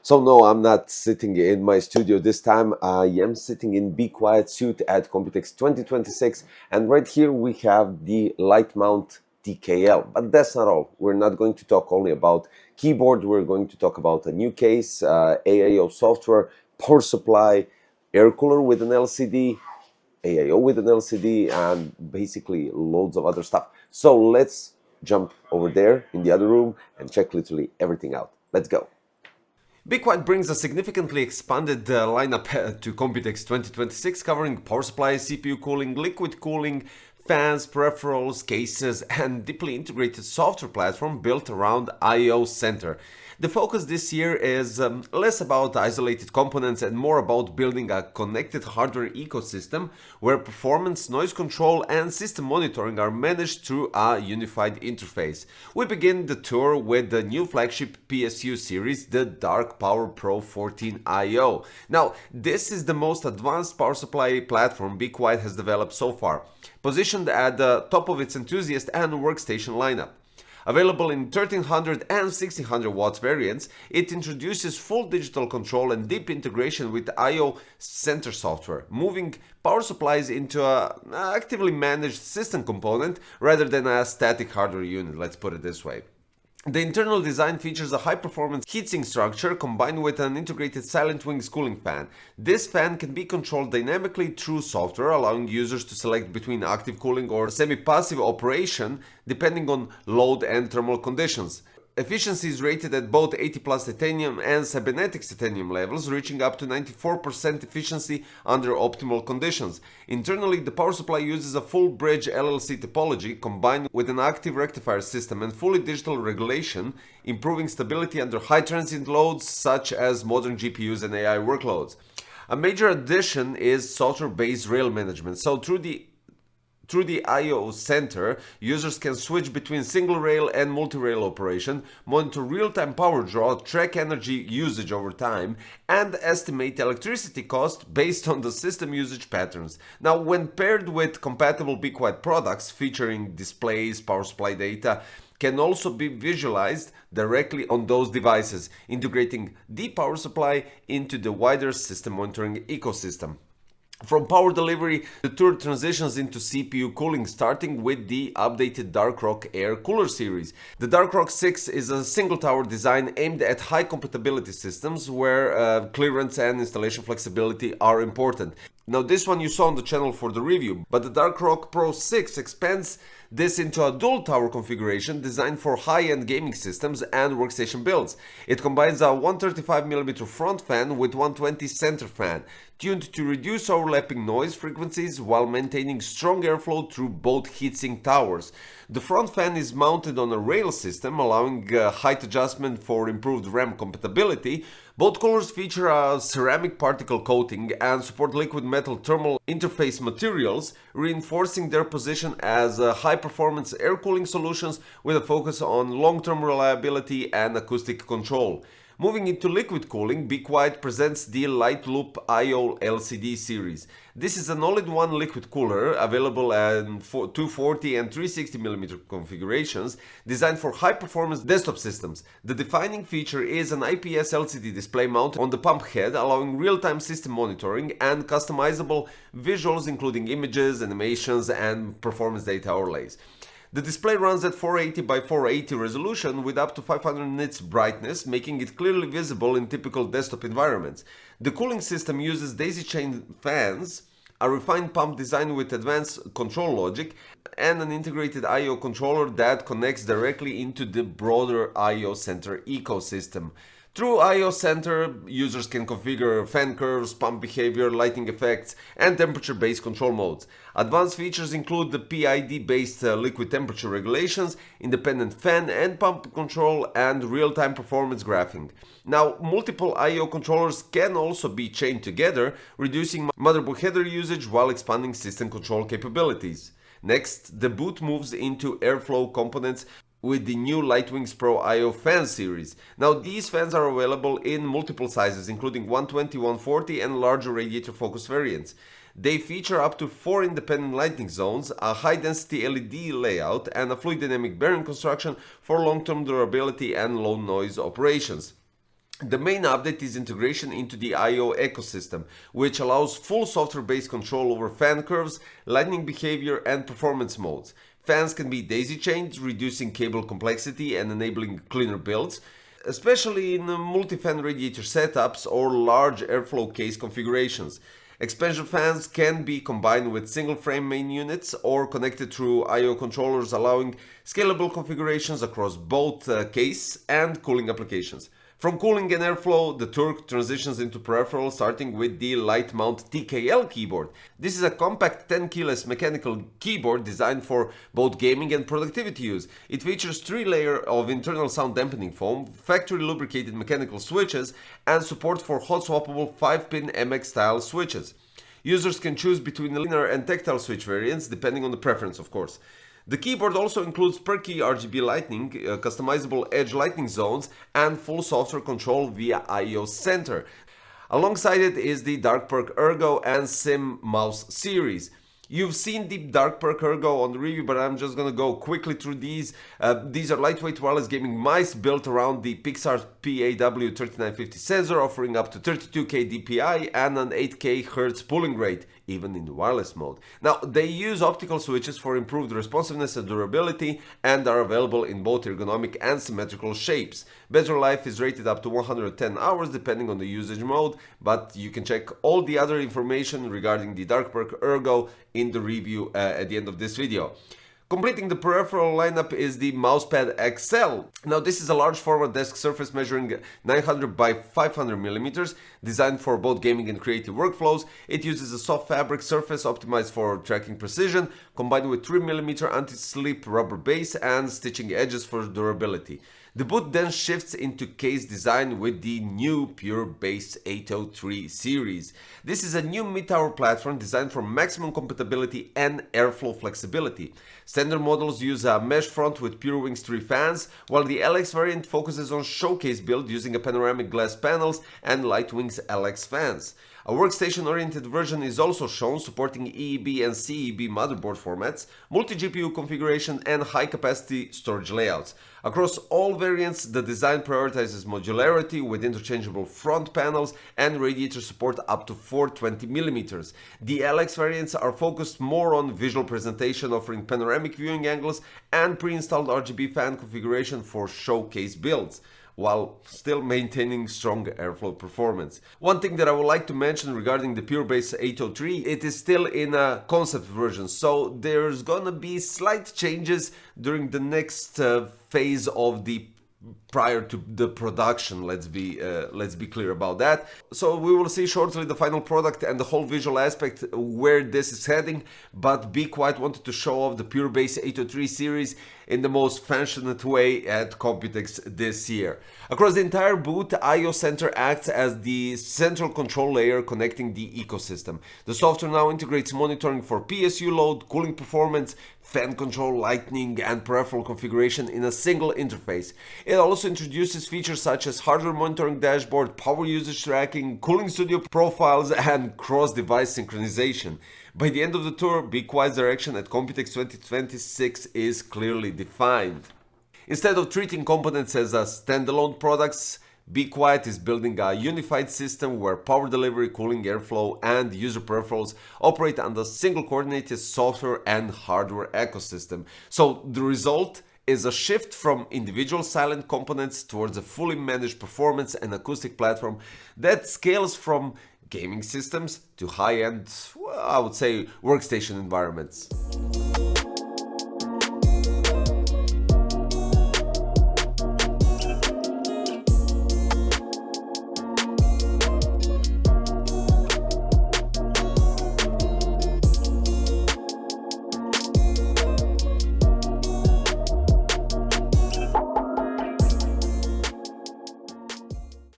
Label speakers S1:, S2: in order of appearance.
S1: So no, I'm not sitting in my studio this time. I am sitting in BeQuiet suite at Computex 2026, and right here we have the light mount TKL. But that's not all. We're not going to talk only about keyboard. We're going to talk about a new case, AIO software, power supply, air cooler with an LCD, AIO with an LCD, and basically loads of other stuff. So let's jump over there in the other room and check literally everything out. Let's go. BeQuiet brings a significantly expanded lineup to Computex 2026, covering power supply, CPU cooling, liquid cooling, fans, peripherals, cases, and deeply integrated software platform built around I/O Center. The focus this year is less about isolated components and more about building a connected hardware ecosystem where performance, noise control, and system monitoring are managed through a unified interface. We begin the tour with the new flagship PSU series, the Dark Power Pro 14 I/O. Now, this is the most advanced power supply platform BeQuiet has developed so far, positioned at the top of its enthusiast and workstation lineup. Available in 1300 and 1600 watts variants, it introduces full digital control and deep integration with I/O Center software, moving power supplies into an actively managed system component rather than a static hardware unit, let's put it this way. The internal design features a high-performance heatsink structure combined with an integrated Silent Wings cooling fan. This fan can be controlled dynamically through software, allowing users to select between active cooling or semi-passive operation depending on load and thermal conditions. Efficiency is rated at both 80 plus titanium and cybernetics titanium levels, reaching up to 94% efficiency under optimal conditions. Internally, the power supply uses a full bridge LLC topology combined with an active rectifier system and fully digital regulation, improving stability under high transient loads such as modern GPUs and AI workloads. A major addition is software-based rail management. So through the I/O Center, users can switch between single rail and multi-rail operation, monitor real-time power draw, track energy usage over time, and estimate electricity cost based on the system usage patterns. Now, when paired with compatible BeQuiet products featuring displays, power supply data, can also be visualized directly on those devices, integrating the power supply into the wider system monitoring ecosystem. From power delivery, the tour transitions into CPU cooling, starting with the updated Darkrock Air Cooler series. The Darkrock 6 is a single tower design aimed at high compatibility systems where clearance and installation flexibility are important. Now, this one you saw on the channel for the review, but the Darkrock Pro 6 expands this into a dual tower configuration designed for high-end gaming systems and workstation builds. It combines a 135mm front fan with 120 center fan, tuned to reduce overlapping noise frequencies while maintaining strong airflow through both heatsink towers. The front fan is mounted on a rail system, allowing height adjustment for improved RAM compatibility. Both coolers feature a ceramic particle coating and support liquid metal thermal interface materials, reinforcing their position as high-performance air cooling solutions with a focus on long-term reliability and acoustic control. Moving into liquid cooling, BeQuiet presents the Loop AIO LCD series. This is an all-in-one liquid cooler available in 240 and 360mm configurations, designed for high-performance desktop systems. The defining feature is an IPS LCD display mounted on the pump head, allowing real-time system monitoring and customizable visuals including images, animations, and performance data overlays. The display runs at 480 by 480 resolution with up to 500 nits brightness, making it clearly visible in typical desktop environments. The cooling system uses daisy chain fans, a refined pump design with advanced control logic, and an integrated I/O controller that connects directly into the broader I/O Center ecosystem. Through I/O Center, users can configure fan curves, pump behavior, lighting effects, and temperature-based control modes. Advanced features include the PID-based liquid temperature regulations, independent fan and pump control, and real-time performance graphing. Now, multiple I/O controllers can also be chained together, reducing motherboard header usage while expanding system control capabilities. Next, the boot moves into airflow components with the new Lightwings Pro I/O fan series. Now, these fans are available in multiple sizes, including 120, 140 and larger radiator focus variants. They feature up to 4 independent lighting zones, a high-density LED layout, and a fluid dynamic bearing construction for long-term durability and low noise operations. The main update is integration into the I/O ecosystem, which allows full software-based control over fan curves, lightning behavior, and performance modes. Fans can be daisy-chained, reducing cable complexity and enabling cleaner builds, especially in multi-fan radiator setups or large airflow case configurations. Expansion fans can be combined with single-frame main units or connected through I/O controllers, allowing scalable configurations across both case and cooling applications. From cooling and airflow, the Turk transitions into peripherals, starting with the light mount TKL keyboard. This is a compact 10 keyless mechanical keyboard designed for both gaming and productivity use. It features 3-layer of internal sound dampening foam, factory lubricated mechanical switches, and support for hot swappable 5-pin MX style switches. Users can choose between linear and tactile switch variants, depending on the preference, of course. The keyboard also includes per-key RGB lighting, customizable edge lighting zones, and full software control via I/O Center. Alongside it is the DarkPerk Ergo and Sim Mouse series. You've seen the DarkPerk Ergo on the review, but I'm just gonna go quickly through these. These are lightweight wireless gaming mice built around the Pixar PAW3950 sensor, offering up to 32K DPI and an 8K Hz pulling rate, even in wireless mode. Now, they use optical switches for improved responsiveness and durability, and are available in both ergonomic and symmetrical shapes. Battery life is rated up to 110 hours depending on the usage mode, but you can check all the other information regarding the DarkPerk Ergo in the review at the end of this video. Completing the peripheral lineup is the Mousepad XL. Now, this is a large format desk surface measuring 900 by 500 millimeters, designed for both gaming and creative workflows. It uses a soft fabric surface optimized for tracking precision, combined with 3mm anti-slip rubber base and stitching edges for durability. The boot then shifts into case design with the new Pure Base 803 series. This is a new mid-tower platform designed for maximum compatibility and airflow flexibility. Standard models use a mesh front with Pure Wings 3 fans, while the LX variant focuses on showcase build using a panoramic glass panels and Lightwings LX fans. A workstation-oriented version is also shown, supporting EEB and CEB motherboard formats, multi-GPU configuration, and high-capacity storage layouts. Across all variants, the design prioritizes modularity with interchangeable front panels and radiator support up to 420mm. The LX variants are focused more on visual presentation, offering panoramic viewing angles and pre-installed RGB fan configuration for showcase builds, while still maintaining strong airflow performance. One thing that I would like to mention regarding the Pure Base 803, it is still in a concept version, so there's gonna be slight changes during the next phase of the prior to the production. Let's be clear about that. So we will see shortly the final product and the whole visual aspect where this is heading, but BeQuiet wanted to show off the Pure Base 803 series in the most fashionable way at Computex this year. Across the entire boot, I/O Center acts as the central control layer connecting the ecosystem. The software now integrates monitoring for PSU load, cooling performance, fan control, lighting, and peripheral configuration in a single interface. It also introduces features such as hardware monitoring dashboard, power usage tracking, cooling studio profiles, and cross-device synchronization. By the end of the tour, BeQuiet's direction at Computex 2026 is clearly defined. Instead of treating components as standalone products, BeQuiet is building a unified system where power delivery, cooling, airflow, and user peripherals operate under a single coordinated software and hardware ecosystem. So the result is a shift from individual silent components towards a fully managed performance and acoustic platform that scales from gaming systems to high-end, I would say, workstation environments.